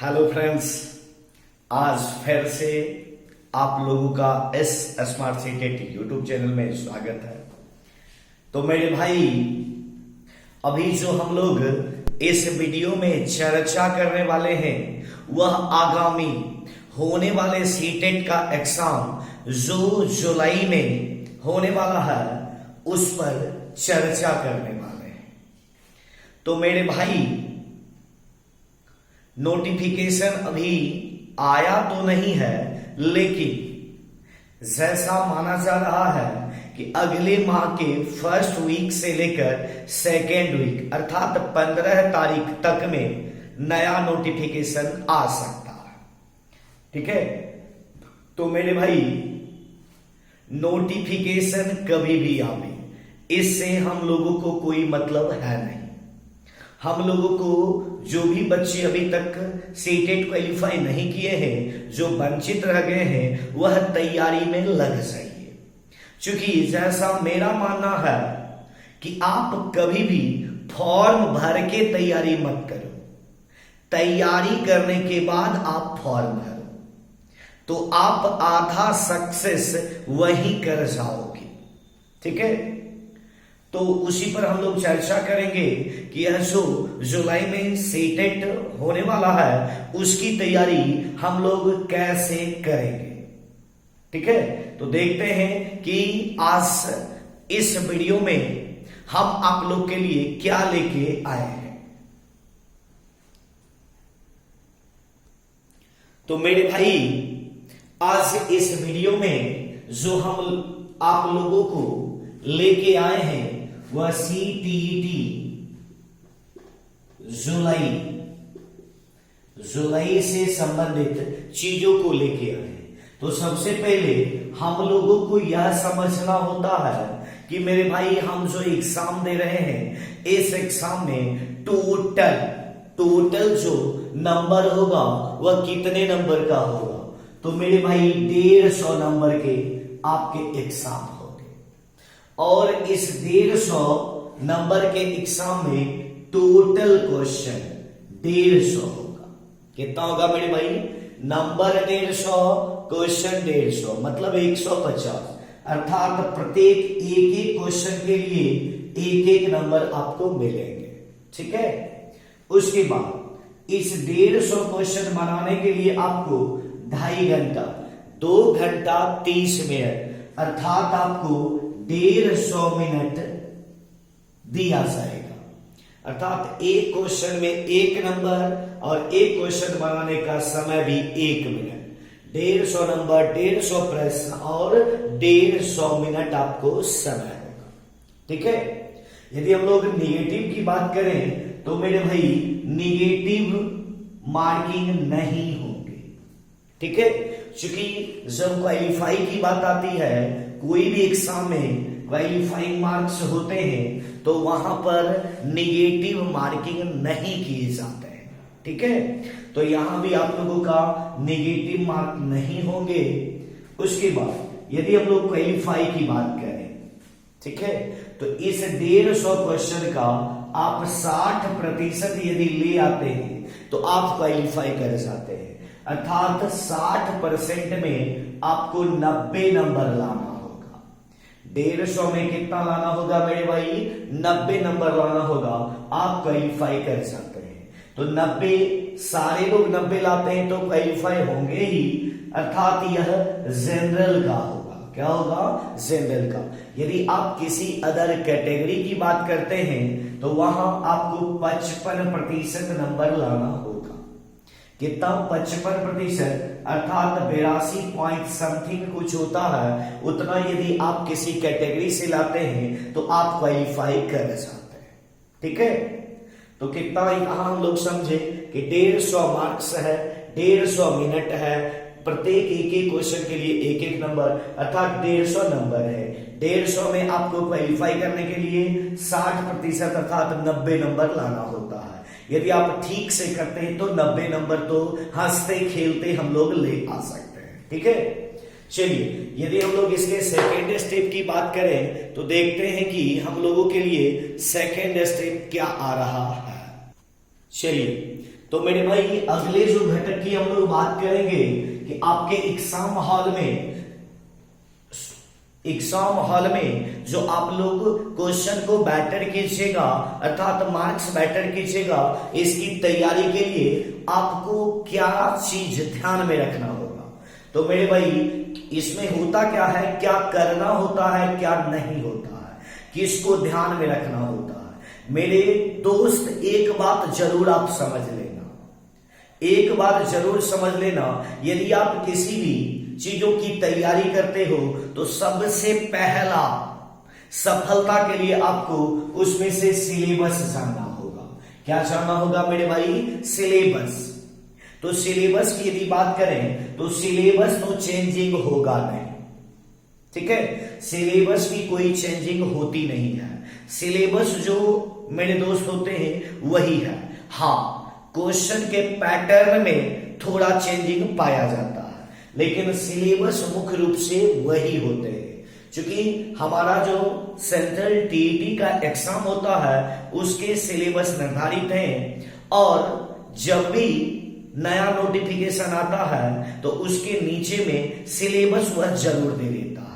Hello friends, आज फिर से आप लोगों का इस स्मार्ट सिटी यूट्यूब चैनल में स्वागत है। तो मेरे भाई, अभी जो हम लोग इस वीडियो में चर्चा करने वाले हैं वह आगामी होने वाले सीटेट का एग्जाम जो जुलाई में होने वाला है उस पर चर्चा करने वाले हैं। तो मेरे भाई, नोटिफिकेशन अभी आया तो नहीं है, लेकिन जैसा माना जा रहा है कि अगले माह के फर्स्ट वीक से लेकर सेकेंड वीक अर्थात 15 तारीख तक में नया नोटिफिकेशन आ सकता है। ठीक है, तो मेरे भाई, नोटिफिकेशन कभी भी आवे, इससे हम लोगों को कोई मतलब है नहीं। हम लोगों को जो भी बच्चे अभी तक सीटेट क्वालिफाई नहीं किए हैं, जो वंचित रह गए हैं, वह तैयारी में लग जाइए। क्योंकि जैसा मेरा मानना है कि आप कभी भी फॉर्म भर के तैयारी मत करो, तैयारी करने के बाद आप फॉर्म भरो तो आप आधा सक्सेस वहीं कर जाओगे। ठीक है, तो उसी पर हम लोग चर्चा करेंगे कि यह जो जुलाई में सीटेट होने वाला है उसकी तैयारी हम लोग कैसे करेंगे। ठीक है, तो देखते हैं कि आज इस वीडियो में हम आप लोग के लिए क्या लेके आए हैं। तो मेरे भाई, आज इस वीडियो में जो हम आप लोगों को लेके आए हैं वह सीटीईटी जुलाई से संबंधित चीजों को लेके आए हैं। तो सबसे पहले हम लोगों को यह समझना होता है कि मेरे भाई, हम जो एग्जाम दे रहे हैं इस एग्जाम में टोटल जो नंबर होगा वह कितने नंबर का होगा। तो मेरे भाई, 150 नंबर के आपके एग्जाम और इस 150 नंबर के एग्जाम में टोटल क्वेश्चन 150 होगा। कितना होगा मेरे भाई? नंबर 150, क्वेश्चन 150, मतलब 150। अर्थात प्रत्येक एक क्वेश्चन के लिए एक नंबर आपको मिलेंगे। ठीक है, उसके बाद इस 150 क्वेश्चन बनाने के लिए आपको 2.5 घंटा, 2 घंटा 30 मिनट, अर्थात आपको 150 मिनट दिया जाएगा। अर्थात एक क्वेश्चन में 1 नंबर और एक क्वेश्चन बनाने का समय भी 1 मिनट। 150 नंबर, 150 प्रश्न और 150 मिनट आपको समय होगा। ठीक है, यदि हम लोग निगेटिव की बात करें तो मेरे भाई, निगेटिव मार्किंग नहीं होंगे। ठीक है, क्योंकि जब क्वालिफाई की बात आती है, कोई भी एग्जाम में क्वालिफाइंग मार्क्स होते हैं तो वहां पर निगेटिव मार्किंग नहीं किए जाते हैं। ठीक है, तो यहां भी आप लोगों का निगेटिव मार्क नहीं होंगे। उसके बाद यदि हम लोग क्वालिफाई की बात करें, ठीक है, तो इस 150 क्वेश्चन का आप 60% यदि ले आते हैं तो आप क्वालिफाई कर जाते हैं। अर्थात 60% में आपको 90 नंबर लाना होगा। 150 में कितना लाना होगा मेरे भाई? 90 नंबर लाना होगा, आप क्वालिफाई कर सकते हैं। तो 90, सारे लोग 90 लाते हैं तो क्वालिफाई होंगे ही। अर्थात यह जनरल का होगा। क्या होगा? जनरल का। यदि आप किसी अदर कैटेगरी की बात करते हैं तो वहां आपको 55% नंबर लाना होगा। कितना? 55%, अर्थात 82 पॉइंट समथिंग कुछ होता है। उतना यदि आप किसी कैटेगरी से लाते हैं तो आप क्वालिफाई कर जाते हैं। ठीक है, तो कितना यहां हम लोग समझे कि 150 मार्क्स है, 150 मिनट है, प्रत्येक एक क्वेश्चन के लिए एक नंबर, अर्थात 150 नंबर है। 150 में आपको क्वालिफाई करने के लिए 60% अर्थात 90 नंबर लाना होता है। यदि आप ठीक से करते हैं तो 90 नंबर तो हंसते खेलते हम लोग ले आ सकते हैं। ठीक है, चलिए, यदि हम लोग इसके सेकेंड स्टेप की बात करें तो देखते हैं कि हम लोगों के लिए सेकेंड स्टेप क्या आ रहा है। चलिए, तो मेरे भाई अगले जो घटक की हम लोग बात करेंगे कि आपके एग्जाम हॉल में जो आप लोग क्वेश्चन को बेटर कीजिएगा, अर्थात मार्क्स बेटर कीजिएगा, इसकी तैयारी के लिए आपको क्या चीज ध्यान में रखना होगा। तो मेरे भाई इसमें होता क्या है, क्या करना होता है, क्या नहीं होता है, किसको ध्यान में रखना होता है। मेरे दोस्त एक बात जरूर आप समझ लेना, एक बात जरूर समझ लेना, यदि आप किसी भी चीजों की तैयारी करते हो तो सबसे पहला सफलता के लिए आपको उसमें से सिलेबस जानना होगा। क्या जानना होगा मेरे भाई? सिलेबस। तो सिलेबस की यदि बात करें तो सिलेबस तो चेंजिंग होगा नहीं, ठीक है, सिलेबस की कोई चेंजिंग होती नहीं है। सिलेबस जो मेरे दोस्त होते हैं वही है। हाँ, क्वेश्चन के पैटर्न में थोड़ा चेंजिंग पाया जाता है, लेकिन सिलेबस मुख्य रूप से वही होते हैं। क्योंकि हमारा जो सेंट्रल टीईटी का एग्जाम होता है उसके सिलेबस निर्धारित हैं, और जब भी नया नोटिफिकेशन आता है तो उसके नीचे में सिलेबस वह जरूर दे देता है।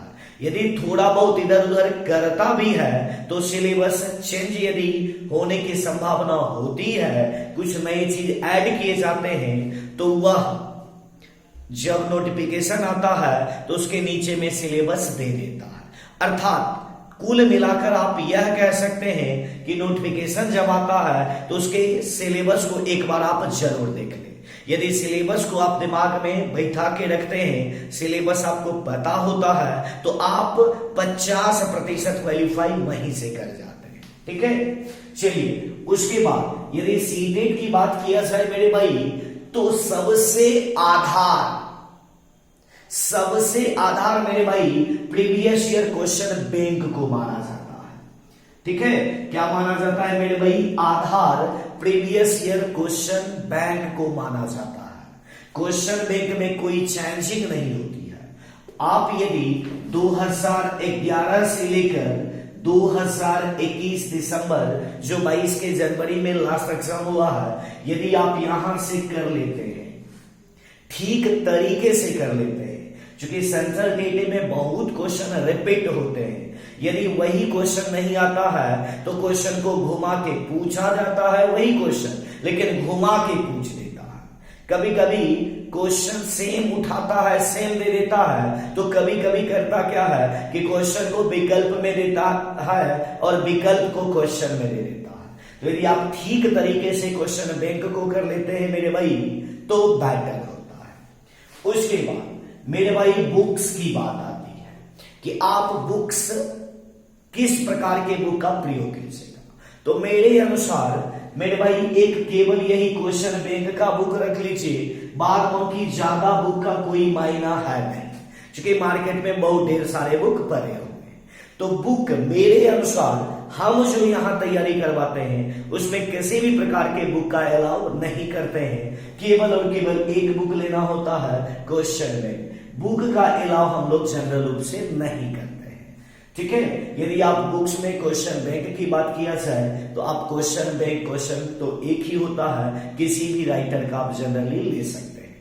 यदि थोड़ा बहुत इधर उधर करता भी है तो सिलेबस चेंज यदि होने की संभावना होती है, कुछ नई चीज ऐड किए जाते हैं, तो वह जब नोटिफिकेशन आता है तो उसके नीचे में सिलेबस दे देता है। अर्थात कुल मिलाकर आप यह कह सकते हैं कि नोटिफिकेशन जब आता है तो उसके सिलेबस को एक बार आप जरूर देख लें। यदि सिलेबस को आप दिमाग में बैठा के रखते हैं, सिलेबस आपको पता होता है, तो आप 50% क्वालिफाई वहीं से कर जाते हैं, ठीक है। चलिए, उसके बाद यदि सीटेट की बात किया जाए मेरे भाई, तो सबसे आधार मेरे भाई प्रीवियस ईयर क्वेश्चन बैंक को माना जाता है, ठीक है। क्या माना जाता है मेरे भाई? आधार प्रीवियस ईयर क्वेश्चन बैंक को माना जाता है। क्वेश्चन बैंक में कोई चेंजिंग नहीं होती है। आप यदि 2011 से लेकर 2021 दिसंबर जो 22 के जनवरी में लास्ट एग्जाम हुआ है, यदि आप यहां से कर लेते हैं, ठीक तरीके से कर लेते हैं, क्योंकि सेंट्रल टीईटी में बहुत क्वेश्चन रिपीट होते हैं। यदि वही क्वेश्चन नहीं आता है तो क्वेश्चन को घुमा के पूछा जाता है, वही क्वेश्चन लेकिन घुमा के पूछ देता है। कभी कभी क्वेश्चन सेम उठाता है, सेम दे देता है, तो कभी कभी करता क्या है कि क्वेश्चन को विकल्प में देता है और विकल्प को क्वेश्चन में दे देता है। तो यदि आप ठीक तरीके से क्वेश्चन बैंक को कर लेते हैं मेरे भाई तो बेटर होता है। उसके बाद मेरे भाई बुक्स की बात आती है कि आप बुक्स किस प्रकार के बुक का प्रयोग कीजिएगा। तो मेरे अनुसार मेरे भाई एक केवल यही क्वेश्चन बैंक का बुक रख लीजिए, बाद बाकी ज्यादा बुक का कोई मायना है नहीं, क्योंकि मार्केट में बहुत ढेर सारे बुक पड़े हुए हैं। तो बुक मेरे अनुसार हम जो यहाँ तैयारी करवाते हैं उसमें किसी भी प्रकार के बुक का अलाउ नहीं करते हैं, केवल और केवल एक बुक लेना होता है क्वेश्चन में। बुक का अलाउ हम लोग जनरल रूप से नहीं करते हैं, ठीक है। यदि आप बुक्स में क्वेश्चन बैंक की बात किया जाए तो आप क्वेश्चन बैंक क्वेश्चन तो एक ही होता है, किसी भी राइटर का आप जनरली ले सकते हैं।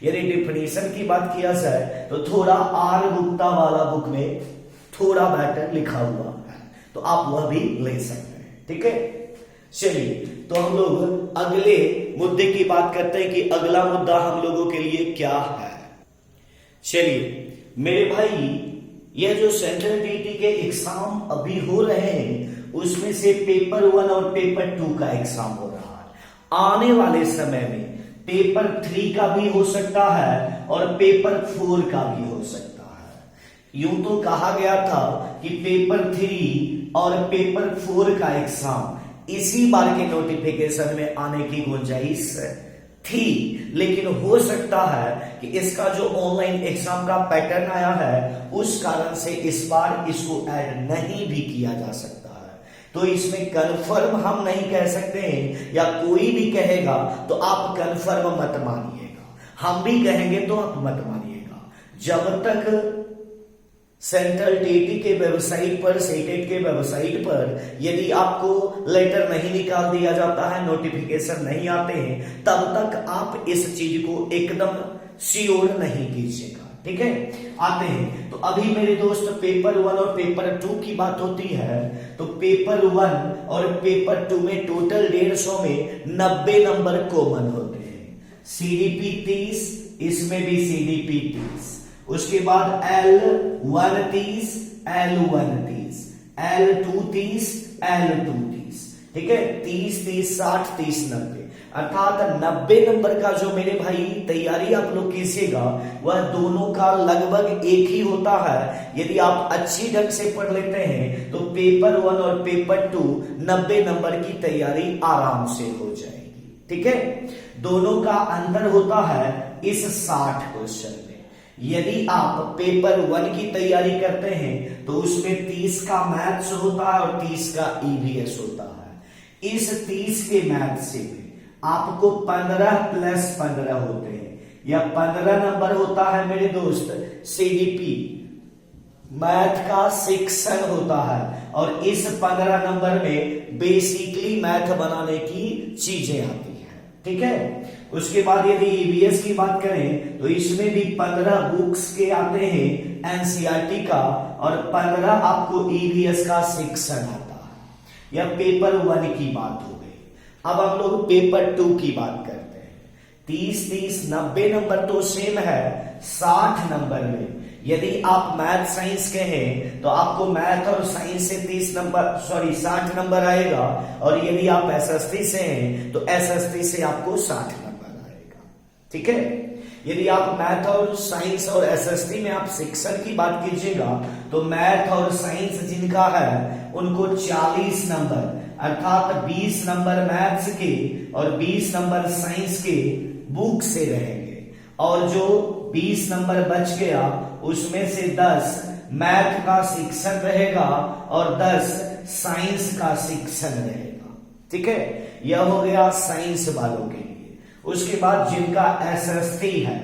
यदि डिफिनेशन की बात किया जाए तो थोड़ा आर गुप्ता वाला बुक में थोड़ा बेटर लिखा हुआ है, तो आप वह भी ले सकते हैं, ठीक है। चलिए, तो हम लोग अगले मुद्दे की बात करते हैं कि अगला मुद्दा हम लोगों के लिए क्या है। चलिए मेरे भाई, यह जो सेंट्रल टीईटी के एग्जाम अभी हो रहे हैं उसमें से पेपर 1 और पेपर 2 का एग्जाम हो रहा है। आने वाले समय में पेपर 3 का भी हो सकता है और पेपर 4 का भी हो सकता है। यूं तो कहा गया था कि पेपर 3 और पेपर 4 का एग्जाम इसी बार के नोटिफिकेशन में आने की गुंजाइश थी, लेकिन हो सकता है कि इसका जो ऑनलाइन एग्जाम का पैटर्न आया है उस कारण से इस बार इसको ऐड नहीं भी किया जा सकता है। तो इसमें कंफर्म हम नहीं कह सकते हैं, या कोई भी कहेगा तो आप कंफर्म मत मानिएगा, हम भी कहेंगे तो आप मत मानिएगा। जब तक सेंट्रल टीटी के वेबसाइट पर, सेटेट के वेबसाइट पर यदि आपको लेटर नहीं निकाल दिया जाता है, नोटिफिकेशन नहीं आते हैं, तब तक आप इस चीज को एकदम श्योर नहीं कीजिएगा। ठीक है, आते हैं। तो अभी मेरे दोस्त पेपर 1 और पेपर 2 की बात होती है। तो पेपर 1 और पेपर 2 में टोटल 150 में 90 नंबर कॉमन होते हैं। सीडीपी 30, इसमें भी सीडीपी 30। उसके बाद L1 30, L1 30, L2 30, L2 30। ठीक है, 30 30 60 30 90, अर्थात 90 नंबर का जो मेरे भाई तैयारी आप लोग कीजिएगा वह दोनों का लगभग एक ही होता है। यदि आप अच्छी ढंग से पढ़ लेते हैं तो पेपर 1 और पेपर 2 90 नंबर की तैयारी आराम से हो जाएगी। ठीक है, दोनों का अंतर होता है इस 60 क्वेश्चन में। यदि आप पेपर 1 की तैयारी करते हैं तो उसमें 30 का मैथ्स होता है और 30 का ईवीएस होता है। इस 30 के मैथ्स से आपको 15 प्लस 15 होते हैं, या 15 नंबर होता है मेरे दोस्त सीडीपी मैथ का सेक्शन होता है, और इस 15 नंबर में बेसिकली मैथ बनाने की चीजें आती है। ठीक है, उसके बाद यदि ईवीएस की बात करें तो इसमें भी 15 बुक्स के आते हैं एनसीईआरटी का, और 15 आपको ईवीएस का सेक्शन आता है। यह पेपर 1 की बात हो गई। अब हम लोग पेपर 2 की बात करते हैं। 30 30 90 नंबर तो सेम है। 60 नंबर में यदि आप मैथ साइंस के हैं तो आपको मैथ और साइंस से 60 नंबर आएगा, और यदि आप एसएसटी से हैं तो एसएसटी से आपको 60 नंबर आएगा। ठीक है, यदि आप मैथ और साइंस और एसएसटी में आप सेक्शन की बात कीजिएगा तो मैथ और साइंस जिनका है उनको 40 नंबर, अर्थात 20 नंबर मैथ्स के और 20 नंबर साइंस के बुक से रहेंगे, और जो 20 नंबर बच गया उसमें से 10 मैथ का सेक्शन रहेगा और 10 साइंस का सेक्शन रहेगा। ठीक है, यह हो गया साइंस वालों के लिए। उसके बाद जिनका एसएसटी है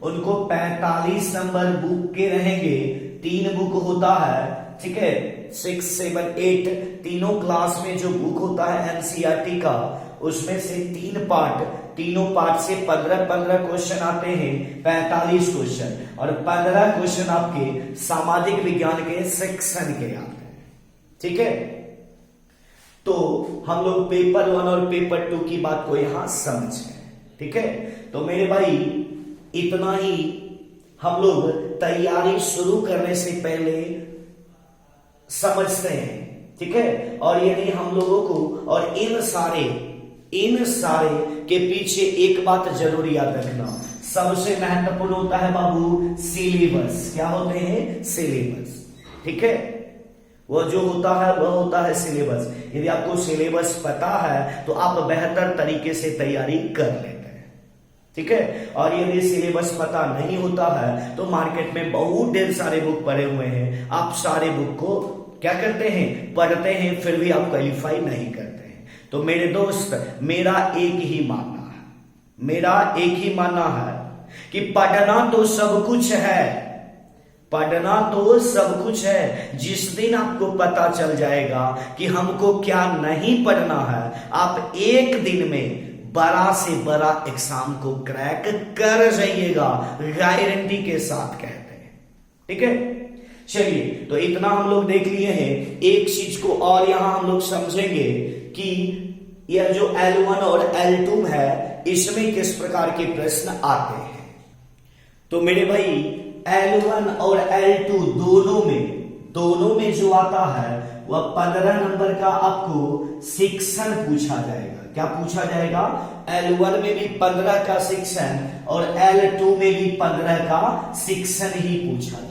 उनको 45 नंबर बुक के रहेंगे। 3 बुक होता है। ठीक है, 6 7 8 तीनों क्लास में जो बुक होता है एनसीईआरटी का, उसमें से 3 पार्ट, तीनों पार्ट से 15 क्वेश्चन आते हैं, 45 क्वेश्चन, और 15 क्वेश्चन आपके सामाजिक विज्ञान के सेक्शन के आते हैं। ठीक है, तो हम लोग पेपर 1 और पेपर 2 की बात को यहां समझ गए। ठीक है, तो मेरे भाई इतना ही हम लोग तैयारी शुरू करने से पहले समझते हैं। ठीक है, और यदि हम लोगों को, और इन सारे के पीछे एक बात जरूर याद रखना, सबसे महत्वपूर्ण होता है बाबू सिलेबस। क्या होते हैं? सिलेबस। ठीक है, वो जो होता है वह होता है सिलेबस। यदि आपको सिलेबस पता है तो आप बेहतर तरीके से तैयारी कर लेते हैं। ठीक है, और यदि सिलेबस पता नहीं होता है तो मार्केट में बहुत ढेर सारे बुक पड़े हुए हैं, आप सारे बुक को क्या करते हैं? पढ़ते हैं, फिर भी आप क्वालिफाई नहीं करते हैं। तो मेरे दोस्त, मेरा एक ही मानना है कि पढ़ना तो सब कुछ है, पढ़ना तो सब कुछ है। जिस दिन आपको पता चल जाएगा कि हमको क्या नहीं पढ़ना है, आप एक दिन में बड़ा से बड़ा एग्जाम को क्रैक कर जाइएगा, गारंटी के साथ कहते हैं। ठीक है, चलिए, तो इतना हम लोग देख लिए हैं। एक चीज को और यहां हम लोग समझेंगे कि यह जो L1 और L2 है इसमें किस प्रकार के प्रश्न आते हैं। तो मेरे भाई L1 और L2 दोनों में जो आता है वह 15 नंबर का आपको सेक्शन पूछा जाएगा। क्या पूछा जाएगा? L1 में भी 15 का सेक्शन और L2 में भी 15 का सेक्शन ही पूछा जाएगा।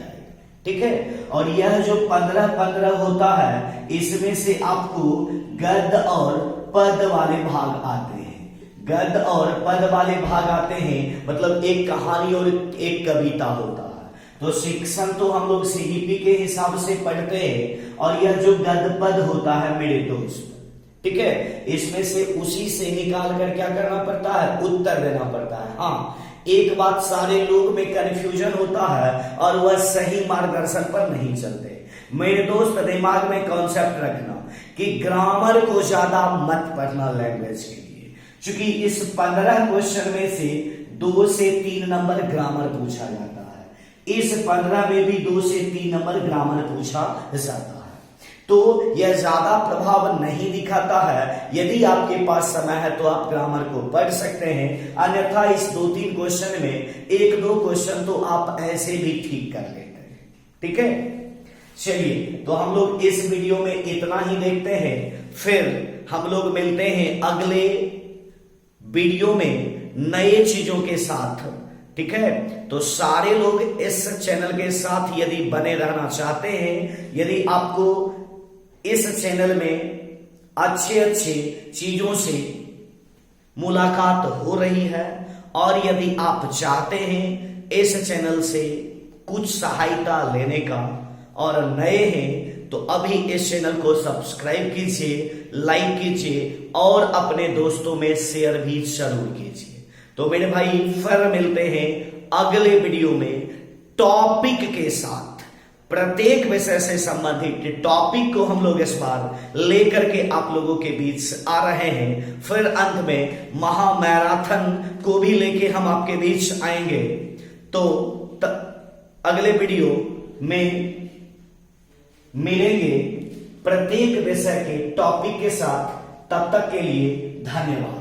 ठीक है, और यह जो 15 होता है इसमें से आपको गद्य और पद वाले भाग आते हैं। गद्य और पद वाले भाग आते हैं, मतलब एक कहानी और एक कविता होता है। तो सेक्शन तो हम लोग सीडीपी के हिसाब से पढ़ते हैं, और यह जो गद्य पद होता है मेरे दोस्त, ठीक है, इसमें से उसी से निकाल कर क्या करना पड़ता है? उत्तर देना पड़ता है। हाँ, एक बात सारे लोग में कंफ्यूजन होता है और वह सही मार्गदर्शन पर नहीं चलते। मेरे दोस्त दिमाग में कॉन्सेप्ट रखना कि ग्रामर को ज्यादा मत पढ़ना लैंग्वेज के लिए, क्योंकि इस 15 क्वेश्चन में से 2 से 3 नंबर ग्रामर पूछा जाता है। इस 15 में भी 2 से 3 नंबर ग्रामर पूछा जाता है। तो यह ज्यादा प्रभाव नहीं दिखाता है। यदि आपके पास समय है तो आप ग्रामर को पढ़ सकते हैं, अन्यथा इस 2-3 क्वेश्चन में 1-2 क्वेश्चन तो आप ऐसे भी ठीक कर लेते हैं। ठीक है, चलिए तो हम लोग इस वीडियो में इतना ही देखते हैं, फिर हम लोग मिलते हैं अगले वीडियो में नए चीजों के साथ। ठीक है, तो सारे लोग इस चैनल के साथ यदि बने रहना चाहते हैं, यदि आपको इस चैनल में अच्छे अच्छे चीजों से मुलाकात हो रही है और यदि आप चाहते हैं इस चैनल से कुछ सहायता लेने का और नए हैं तो अभी इस चैनल को सब्सक्राइब कीजिए, लाइक कीजिए और अपने दोस्तों में शेयर भी जरूर कीजिए। तो मेरे भाई फिर मिलते हैं अगले वीडियो में टॉपिक के साथ। प्रत्येक विषय से संबंधित टॉपिक को हम लोग इस बार लेकर के आप लोगों के बीच आ रहे हैं। फिर अंत में महामैराथन को भी लेके हम आपके बीच आएंगे। तो अगले वीडियो में मिलेंगे प्रत्येक विषय के टॉपिक के साथ। तब तक के लिए धन्यवाद।